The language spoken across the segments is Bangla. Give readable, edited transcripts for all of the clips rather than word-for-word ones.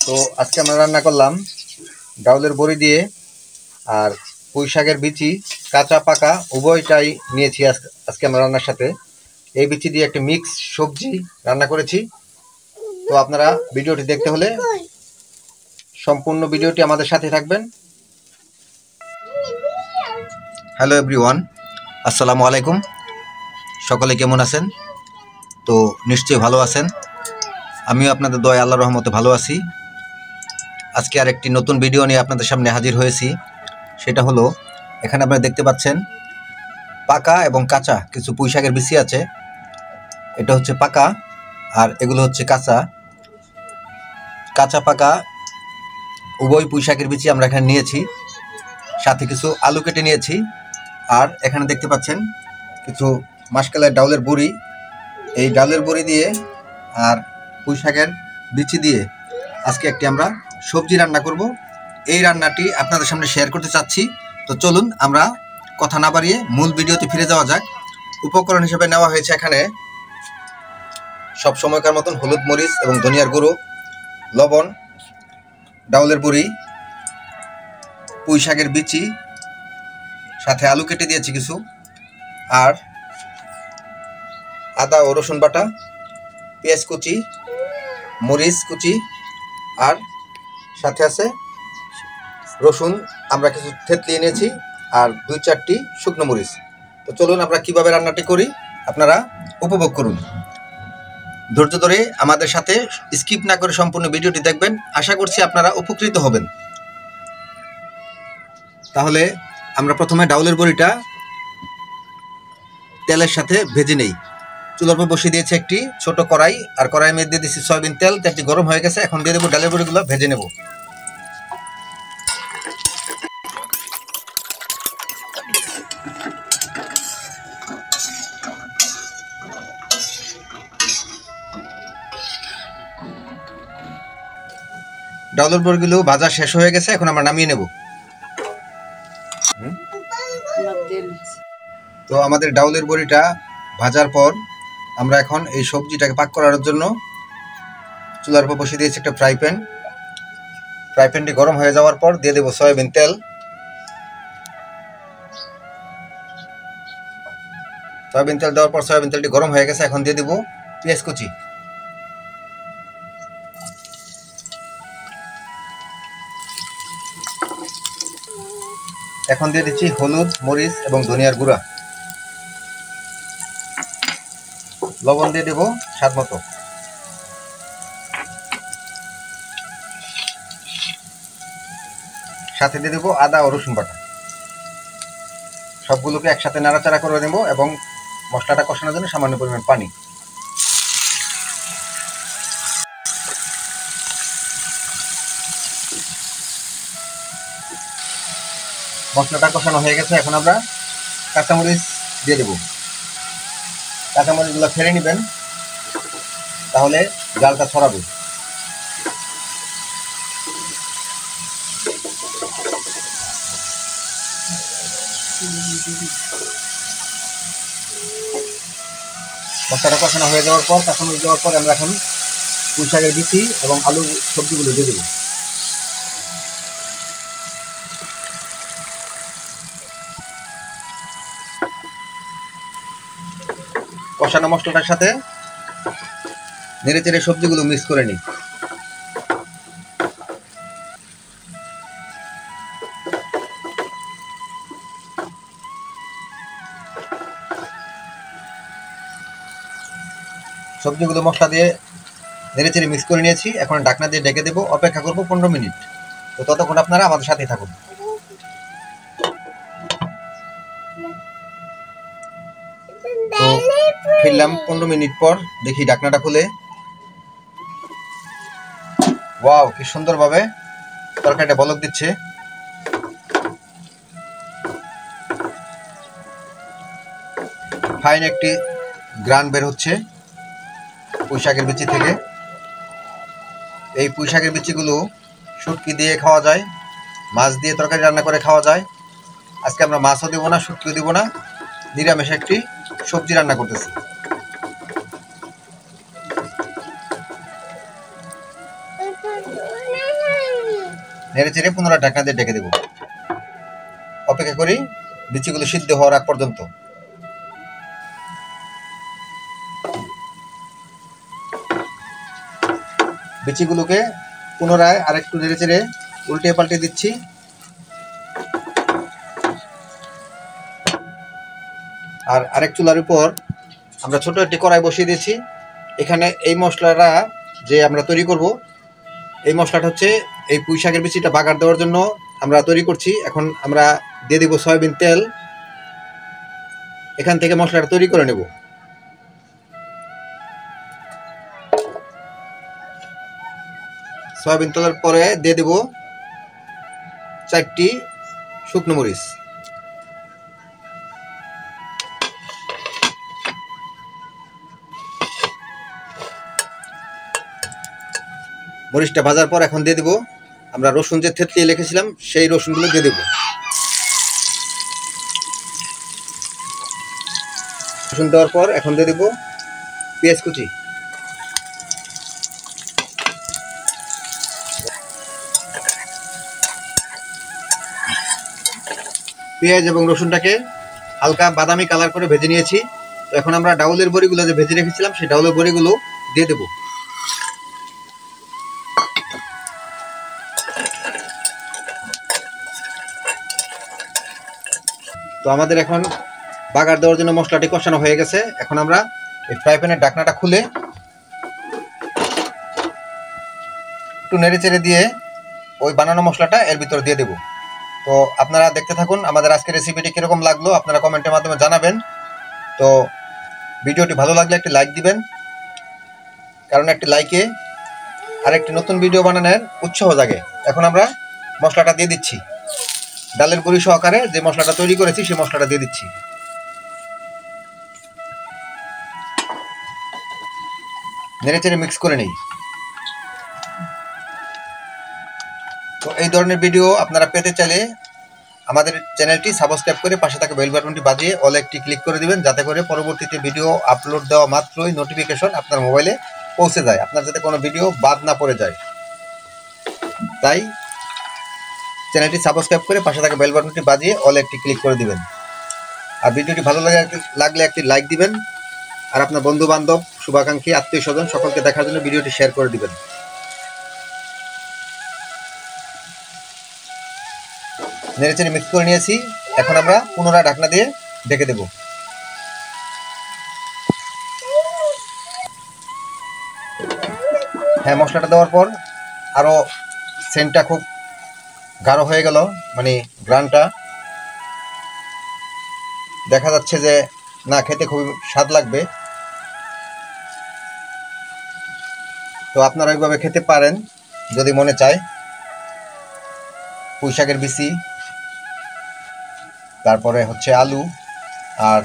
তো আজকে আমরা রান্না করলাম ডাউলের বড়ি দিয়ে আর পুঁই শাকের বিচি কাঁচা পাকা উভয়টাই নিয়েছি আজকে আমরা রান্নার সাথে। এই বিচি দিয়ে একটা মিক্স সবজি রান্না করেছি। তো আপনারা ভিডিওটি দেখতে হলে সম্পূর্ণ ভিডিওটি আমাদের সাথে থাকবেন। হ্যালো এভরিওয়ান, আসসালামু আলাইকুম। সকলে কেমন আছেন? তো নিশ্চয়ই ভালো আছেন। আমিও আপনাদের দয়া আল্লাহর রহমতে ভালো আছি। আজকে আর একটি নতুন ভিডিও নিয়ে আপনাদের সামনে হাজির হয়েছি। সেটা হলো, এখানে আপনারা দেখতে পাচ্ছেন পাকা এবং কাঁচা কিছু পুঁই শাকের বিচি আছে। এটা হচ্ছে পাকা আর এগুলো হচ্ছে কাঁচা। কাঁচা পাকা উভয় পুঁই শাকের বিচি আমরা এখানে নিয়েছি, সাথে কিছু আলু কেটে নিয়েছি। আর এখানে দেখতে পাচ্ছেন কিছু মাসকালের ডাউলের বড়ি। এই ডাউলের বড়ি দিয়ে আর পুঁই শাকের বিচি দিয়ে আজকে একটি আমরা সবজি রান্না করব। এই রান্নাটি আপনাদের সামনে শেয়ার করতে চাচ্ছি। তো চলুন আমরা কথা না বাড়িয়ে মূল ভিডিওতে ফিরে যাওয়া যাক। উপকরণ হিসেবে নেওয়া হয়েছে এখানে সব সময়কার মতন হলুদ, মরিচ এবং ধনিয়ার গুঁড়ো, লবণ, ডাউলের বড়ি, পুঁই শাকের বিচি, সাথে আলু কেটে দিয়েছি কিছু, আর আদা ও রসুন বাটা, পেঁয়াজ কুচি, মরিচ কুচি, আর সাথে আছে রসুন আমরা কিছু থেতলিয়ে নিয়েছি, আর 2-4টি শুকনো মরিচ। তো চলুন আমরা কিভাবে রান্নাটি করি আপনারা উপভোগ করুন। ধৈর্য ধরে আমাদের সাথে স্কিপ না করে সম্পূর্ণ ভিডিওটি দেখবেন। আশা করছি আপনারা উপকৃত হবেন। তাহলে আমরা প্রথমে ডাউলের বড়িটা তেলের সাথে ভেজে নেই। চুলার উপর বসিয়ে দিয়েছি একটি ছোট কড়াই, আর কড়াইয়ের মধ্যে দিয়ে দিয়েছি সয়াবিন তেল। তেলটি গরম হয়ে গেছে, এখন দিয়ে দেবো ডালের বড়িগুলো ভেজে নেব। ডাউলের বড়িগুলো ভাজা শেষ হয়ে গেছে, এখন আমরা নামিয়ে নেব। তো আমাদের ডাউলের বড়িটা ভাজার পর আমরা এখন এই সবজিটাকে পাক করার জন্য চুলার উপর বসিয়ে দিয়েছি একটা ফ্রাই প্যান। ফ্রাই প্যানটি গরম হয়ে যাওয়ার পর দিয়ে দেবো সয়াবিন তেল। সয়াবিন তেল দেওয়ার পর সয়াবিন তেলটি গরম হয়ে গেছে, এখন দিয়ে দেবো পেঁয়াজ কুচি। এখন দিয়ে দিচ্ছি হলুদ, মরিচ এবং ধনিয়ার গুঁড়া। লবণ দিয়ে দেবো স্বাদ মতো। সাথে দিয়ে দেবো আদা ও রসুন বাটা। সবগুলোকে একসাথে নাড়াচাড়া করে দেবো এবং মশলাটা কষানোর জন্য সামান্য পরিমাণ পানি। মশলাটা কষানো হয়ে গেছে, এখন আমরা কাঁচামরিচ দিয়ে দেবো। কাঁচামরিচগুলো ফেলে নেবেন, তাহলে জালটা ছড়াবে। মশলাটা কষানো হয়ে যাওয়ার পর, কাঁচামরিচ দেওয়ার পর আমরা এখন পুঁই শাকের বিচি এবং আলু সবজিগুলো দিয়ে দেবো। কষানো মশলাটার সাথে নেড়ে চেড়ে সবজিগুলো মিক্স করে নিই। সবজিগুলো মশলা দিয়ে নেড়ে চেড়ে মিক্স করে নিয়েছি, এখন ঢাকনা দিয়ে ঢেকে দেবো। অপেক্ষা করবো 15 মিনিট। তো ততক্ষণ আপনারা আমাদের সাথেই থাকুন। তো ফিরলাম 15 মিনিট পর, দেখি ঢাকনাটা খুলে। ওয়াও, কি সুন্দরভাবে তরকারিটা বলক দিচ্ছে। ফাইন একটি গ্রান বের হচ্ছে পুঁই শাকের বিচি থেকে। এই পুঁই শাকের বিচিগুলো শুটকি দিয়ে খাওয়া যায়, মাছ দিয়ে তরকারি রান্না করে খাওয়া যায়। আজকে আমরা মাছও দেবো না, শুটকিও দেবো না, নিরামিষ একটি সবজি রান্না করতেছি। নেড়ে চেড়ে পুনরায় ঢাকনা দিয়ে ঢেকে দেব। অপেক্ষা করি বিচিগুলো সিদ্ধ হওয়ার আগ পর্যন্ত। বিচিগুলোকে পুনরায় আরেকটু নেড়ে চেড়ে উল্টে পাল্টে দিচ্ছি। আর আরেক চুলার উপর আমরা ছোট একটি কড়াই বসিয়ে দিয়েছি। এখানে এই মশলাটা যে আমরা তৈরি করব, এই মশলাটা হচ্ছে এই পুঁই শাকের বিচিটা বাগার দেওয়ার জন্য আমরা তৈরি করছি। এখন আমরা দিয়ে দিব সয়াবিন তেল। এখান থেকে মশলাটা তৈরি করে নেব। সয়াবিন তেলের পরে দিয়ে দেব 4টি শুকনো মরিচ। মরিচটা ভাজার পর এখন দিয়ে দেব আমরা রসুন যে থেতলিয়ে রেখেছিলাম সেই রসুনগুলো দিয়ে দেব। রসুন দেওয়ার পর এখন দিয়ে দেব পেঁয়াজ কুচি। পেঁয়াজ এবং রসুনটাকে হালকা বাদামি কালার করে ভেজে নিয়েছি। তো এখন আমরা ডাউলের বড়িগুলো যে ভেজে রেখেছিলাম সেই ডাউলের বড়িগুলো দিয়ে দেব। তো আমাদের এখন বাগার দেওয়ার জন্য মশলাটি কষানো হয়ে গেছে। এখন আমরা এই ফ্রাই প্যানের ঢাকনাটা খুলে একটু নেড়ে চেড়ে দিয়ে ওই বানানো মশলাটা এর ভিতরে দিয়ে দেব। তো আপনারা দেখতে থাকুন আমাদের আজকের রেসিপিটি কীরকম লাগলো আপনারা কমেন্টের মাধ্যমে জানাবেন। তো ভিডিওটি ভালো লাগলে একটি লাইক দিবেন, কারণ একটি লাইকে আরেকটি নতুন ভিডিও বানানোর উৎসাহ জাগে। এখন আমরা মশলাটা দিয়ে দিচ্ছি। ডালের বড়ি সহকারে যে মশলাটা তৈরি করেছি সেই মশলাটা দিয়ে দিচ্ছি। নেড়ে চেড়ে মিক্স করে নেই। তো এই ধরনের ভিডিও আপনারা পেতে চাইলে আমাদের চ্যানেলটি সাবস্ক্রাইব করে পাশে থাকা বেল বাটনটি বাজিয়ে অল একটি ক্লিক করে দিবেন, যাতে করে পরবর্তীতে ভিডিও আপলোড দেওয়া মাত্রই নোটিফিকেশন আপনার মোবাইলে পৌঁছে যায়, আপনার যাতে কোনো ভিডিও বাদ না পড়ে যায়। তাই চ্যানেলটি সাবস্ক্রাইব করে পাশে থাকা বেল বাটনটি বাজিয়ে অল একটি ক্লিক করে দিবেন। আর ভিডিওটি ভালো লাগলে একটি লাইক দিবেন। আর আপনার বন্ধু বান্ধব, শুভাকাঙ্ক্ষী, আত্মীয় স্বজন সকলকে দেখার জন্য ভিডিওটি শেয়ার করে দিবেন। নেড়ে চেড়ে মিক্স করে নিয়েছি। এখন আমরা পুনরায় ঢাকনা দিয়ে ঢেকে দেব। হ্যাঁ, মশলাটা দেওয়ার পর আরও সেন্টটা খুব গাঢ় হয়ে গেল, মানে গ্রানটা দেখা যাচ্ছে যে না, খেতে খুবই স্বাদ লাগবে। তো আপনারা এইভাবে খেতে পারেন যদি মনে চায়। পুঁই শাকের বিচি, তারপরে হচ্ছে আলু আর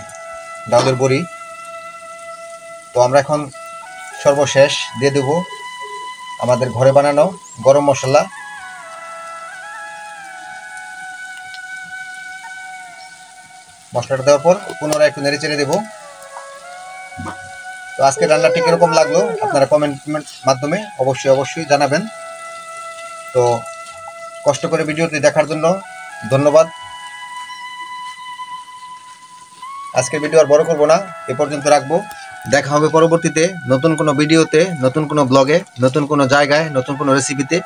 ডাউলের বড়ি। তো আমরা এখন সর্বশেষ দিয়ে দেব আমাদের ঘরে বানানো গরম মশলা। মশলাটা দেওয়ার পর পুনরায় একটু নেড়ে চেড়ে দেবো। তো আজকে রান্নাটি কীরকম লাগলো আপনারা কমেন্টের মাধ্যমে অবশ্যই জানাবেন। তো কষ্ট করে ভিডিওটি দেখার জন্য ধন্যবাদ। আজকের ভিডিও আর বড় করব না, এ পর্যন্ত রাখবো। দেখা হবে পরবর্তীতে নতুন কোনো ভিডিওতে, নতুন কোনো ব্লগে, নতুন কোনো জায়গায়, নতুন কোনো রেসিপিতে।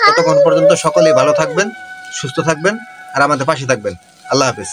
ততক্ষণ পর্যন্ত সকলেই ভালো থাকবেন, সুস্থ থাকবেন আর আমাদের পাশে থাকবেন। আল্লাহ হাফেজ।